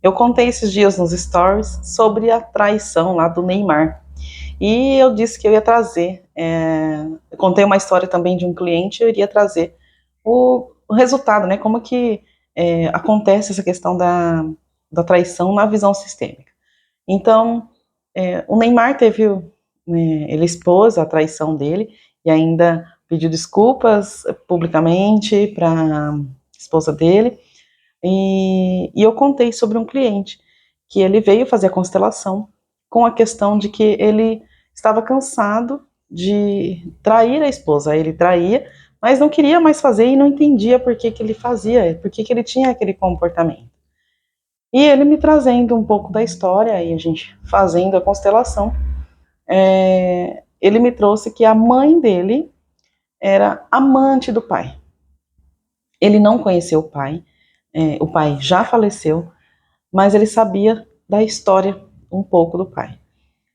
Eu contei esses dias nos stories sobre a traição lá do Neymar. E eu disse que eu ia trazer, eu contei uma história também de um cliente, eu iria trazer o resultado, né? Como que acontece essa questão da traição na visão sistêmica. Então, o Neymar teve, ele expôs a traição dele e ainda pediu desculpas publicamente para a esposa dele. E eu contei sobre um cliente que ele veio fazer a constelação com a questão de que ele estava cansado de trair a esposa. Ele traía, mas não queria mais fazer e não entendia por que ele fazia, por que ele tinha aquele comportamento. E ele me trazendo um pouco da história e a gente fazendo a constelação, ele me trouxe que a mãe dele era amante do pai. Ele não conheceu o pai já faleceu, mas ele sabia da história um pouco do pai.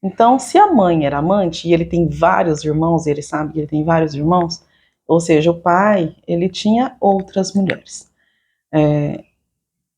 Então, se a mãe era amante e ele tem vários irmãos, e ele sabe que ele tem vários irmãos, ou seja, o pai, ele tinha outras mulheres.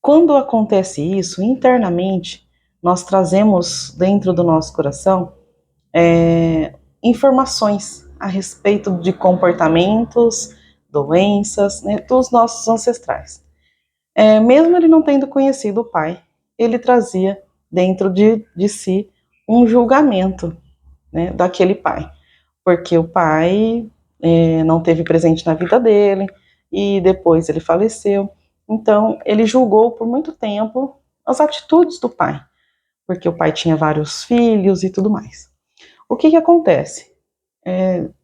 Quando acontece isso, internamente, nós trazemos dentro do nosso coração informações a respeito de comportamentos, doenças, né, dos nossos ancestrais. Mesmo ele não tendo conhecido o pai, ele trazia dentro de si um julgamento, né, daquele pai, porque o pai não teve presente na vida dele e depois ele faleceu. Então ele julgou por muito tempo as atitudes do pai, porque o pai tinha vários filhos e tudo mais. O que acontece?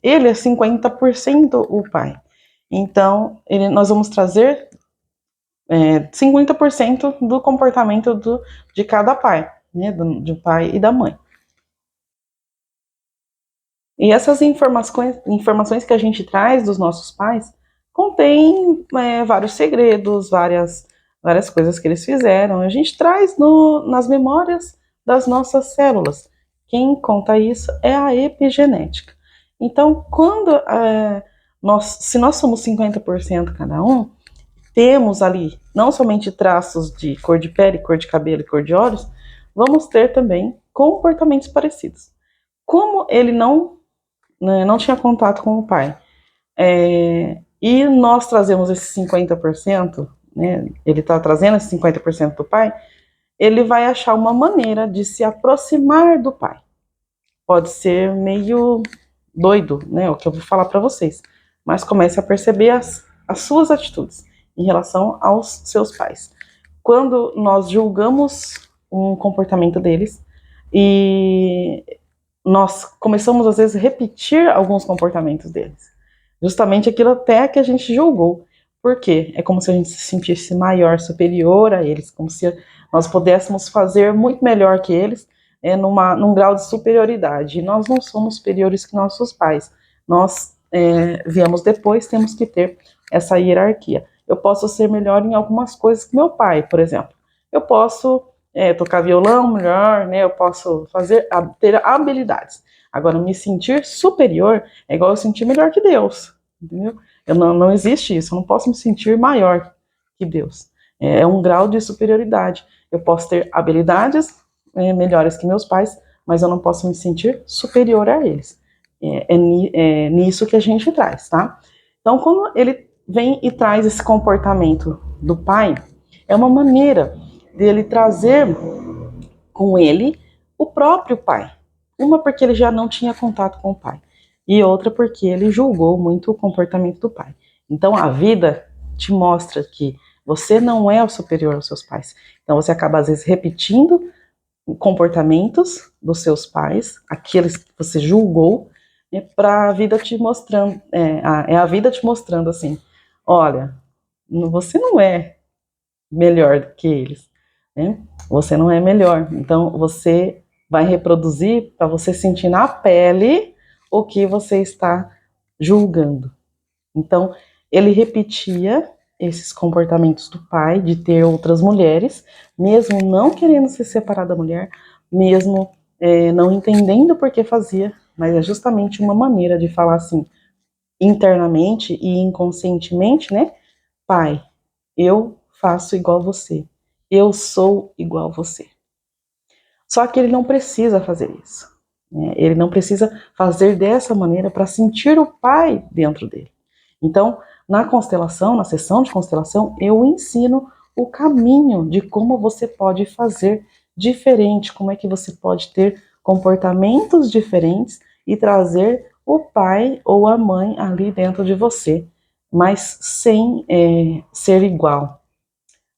Ele é 50% o pai. Então nós vamos trazer 50% do comportamento de cada pai, né, do pai e da mãe. E essas informações que a gente traz dos nossos pais contém vários segredos, várias coisas que eles fizeram. A gente traz nas memórias das nossas células. Quem conta isso é a epigenética. Então, se nós somos 50% cada um, temos ali não somente traços de cor de pele, cor de cabelo e cor de olhos, vamos ter também comportamentos parecidos. Como ele não tinha contato com o pai, e nós trazemos esses 50%, né, ele está trazendo esses 50% do pai, ele vai achar uma maneira de se aproximar do pai. Pode ser meio doido, né, o que eu vou falar para vocês, mas comece a perceber as suas atitudes em relação aos seus pais. Quando nós julgamos um comportamento deles e nós começamos às vezes a repetir alguns comportamentos deles, justamente aquilo até que a gente julgou. Por quê? É como se a gente se sentisse maior, superior a eles, como se nós pudéssemos fazer muito melhor que eles, num grau de superioridade. E nós não somos superiores que nossos pais. Nós viemos depois, temos que ter essa hierarquia. Eu posso ser melhor em algumas coisas que meu pai, por exemplo. Eu posso tocar violão melhor, né? Eu posso ter habilidades. Agora, me sentir superior é igual eu sentir melhor que Deus, entendeu? Não existe isso, eu não posso me sentir maior que Deus. É um grau de superioridade. Eu posso ter habilidades melhores que meus pais, mas eu não posso me sentir superior a eles. É nisso que a gente traz, tá? Então, quando ele vem e traz esse comportamento do pai, é uma maneira dele trazer com ele o próprio pai. Uma porque ele já não tinha contato com o pai, e outra porque ele julgou muito o comportamento do pai. Então a vida te mostra que você não é o superior aos seus pais. Então você acaba às vezes repetindo comportamentos dos seus pais, aqueles que você julgou, para a vida te mostrando, a vida te mostrando assim, olha, você não é melhor do que eles, né? Você não é melhor. Então você vai reproduzir para você sentir na pele o que você está julgando. Então ele repetia esses comportamentos do pai de ter outras mulheres, mesmo não querendo se separar da mulher, mesmo não entendendo por que fazia, mas é justamente uma maneira de falar assim, internamente e inconscientemente, né? Pai, eu faço igual você. eu sou igual a você. Só que ele não precisa fazer isso, né? Ele não precisa fazer dessa maneira para sentir o pai dentro dele. Então, na constelação, na sessão de constelação, eu ensino o caminho de como você pode fazer diferente, como é que você pode ter comportamentos diferentes e trazer o pai ou a mãe ali dentro de você, mas sem ser igual,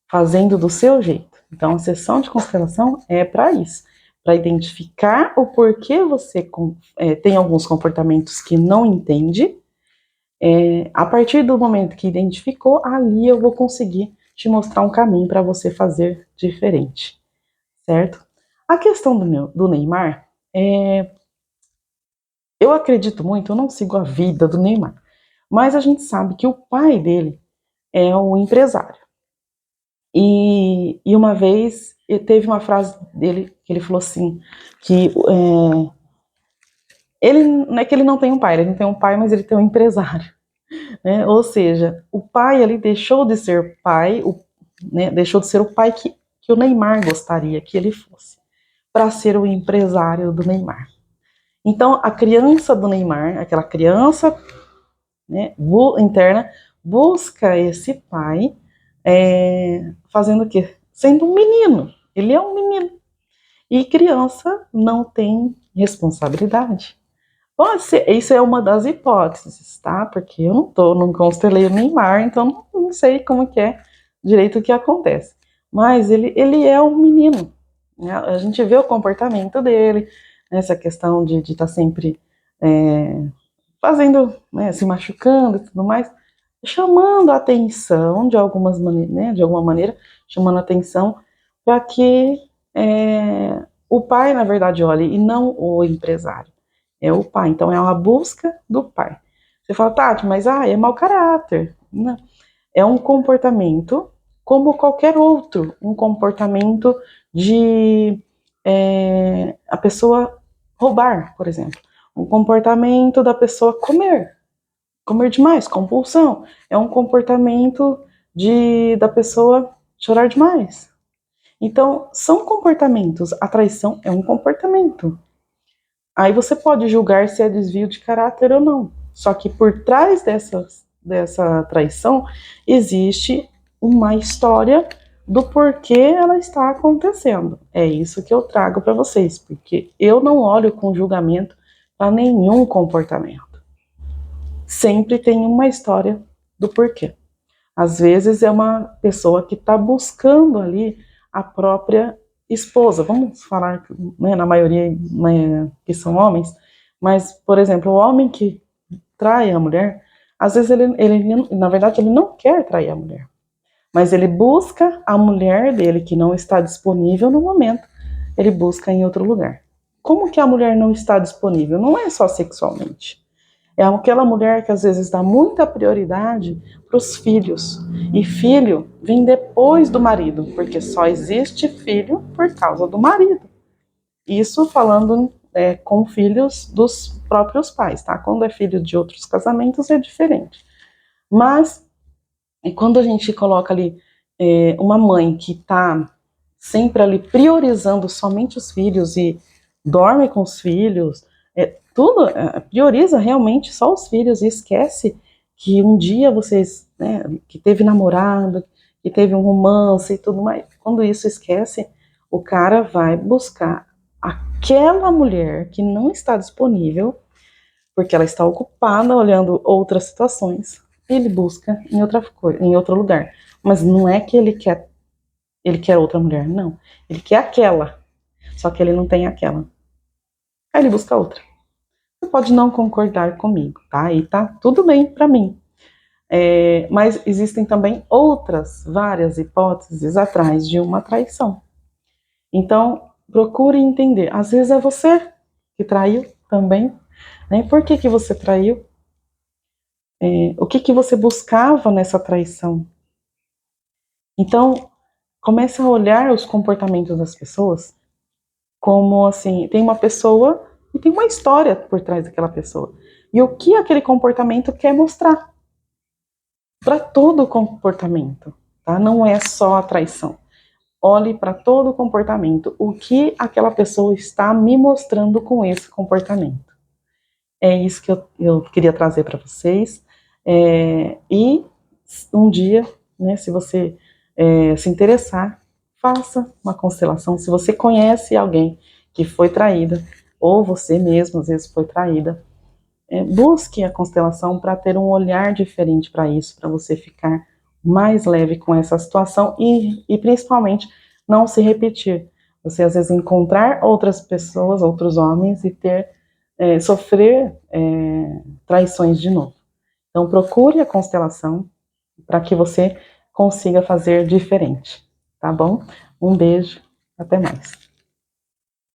fazendo do seu jeito. Então, a sessão de constelação é para isso, para identificar o porquê você tem alguns comportamentos que não entende. A partir do momento que identificou, ali eu vou conseguir te mostrar um caminho para você fazer diferente, certo? A questão do Neymar, eu acredito muito, eu não sigo a vida do Neymar, mas a gente sabe que o pai dele é um empresário. E uma vez teve uma frase dele que ele falou assim, que ele não é que ele não tem um pai, ele não tem um pai, mas ele tem um empresário, né? Ou seja, o pai ali deixou de ser pai, né, deixou de ser o pai que o Neymar gostaria que ele fosse, para ser o empresário do Neymar. Então, a criança do Neymar, aquela criança, né, interna, busca esse pai fazendo o quê? Sendo um menino. Ele é um menino. E criança não tem responsabilidade. Pode ser, isso é uma das hipóteses, tá? Porque eu não constelei o Neymar, então não sei como que é direito o que acontece. Mas ele é um menino, né? A gente vê o comportamento dele, essa questão de estar sempre fazendo, né, se machucando e tudo mais, chamando a atenção de alguma maneira, chamando a atenção para que o pai, na verdade, olhe e não o empresário. É o pai, então é uma busca do pai. Você fala, Tati, mas é mau caráter. Não. É um comportamento como qualquer outro, um comportamento de a pessoa roubar, por exemplo. Um comportamento da pessoa comer demais, compulsão. É um comportamento da pessoa chorar demais. Então, são comportamentos. A traição é um comportamento. Aí você pode julgar se é desvio de caráter ou não. Só que por trás dessa traição existe uma história do porquê ela está acontecendo. É isso que eu trago para vocês, porque eu não olho com julgamento para nenhum comportamento. Sempre tem uma história do porquê. Às vezes é uma pessoa que está buscando ali a própria esposa. Vamos falar, né, na maioria, né, que são homens, mas, por exemplo, o homem que trai a mulher, às vezes na verdade, ele não quer trair a mulher, mas ele busca a mulher dele que não está disponível no momento, ele busca em outro lugar. Como que a mulher não está disponível? Não é só sexualmente. É aquela mulher que às vezes dá muita prioridade para os filhos. E filho vem depois do marido, porque só existe filho por causa do marido. Isso falando com filhos dos próprios pais, tá? Quando é filho de outros casamentos é diferente. Mas quando a gente coloca ali uma mãe que está sempre ali priorizando somente os filhos e dorme com os filhos, tudo prioriza realmente só os filhos e esquece que um dia vocês, né, que teve namorado, que teve um romance e tudo mais, quando isso esquece, o cara vai buscar aquela mulher que não está disponível, porque ela está ocupada olhando outras situações, ele busca em outra coisa, em outro lugar. Mas não é que ele quer outra mulher, não. Ele quer aquela, só que ele não tem aquela. Aí ele busca outra. Você pode não concordar comigo, tá? E tá tudo bem para mim. Mas existem também várias hipóteses atrás de uma traição. Então, procure entender. Às vezes é você que traiu também, né? Por que você traiu? O que você buscava nessa traição? Então, comece a olhar os comportamentos das pessoas como assim, tem uma pessoa e tem uma história por trás daquela pessoa. E o que aquele comportamento quer mostrar? Para todo comportamento, tá? Não é só a traição. olhe para todo o comportamento, o que aquela pessoa está me mostrando com esse comportamento. É isso que eu queria trazer para vocês. E um dia, né, se você se interessar, faça uma constelação. Se você conhece alguém que foi traída, ou você mesmo às vezes foi traída, busque a constelação para ter um olhar diferente para isso, para você ficar mais leve com essa situação e principalmente não se repetir. Você às vezes encontrar outras pessoas, outros homens e sofrer traições de novo. Então procure a constelação para que você consiga fazer diferente, tá bom? Um beijo, até mais.